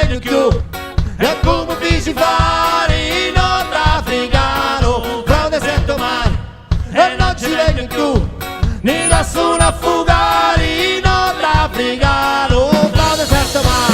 vengo più. E come vi si fare in nordafricano, fra un deserto mare, e non ci vengo più. Ni nessuno a fugare in nordafricano, fra un deserto mare.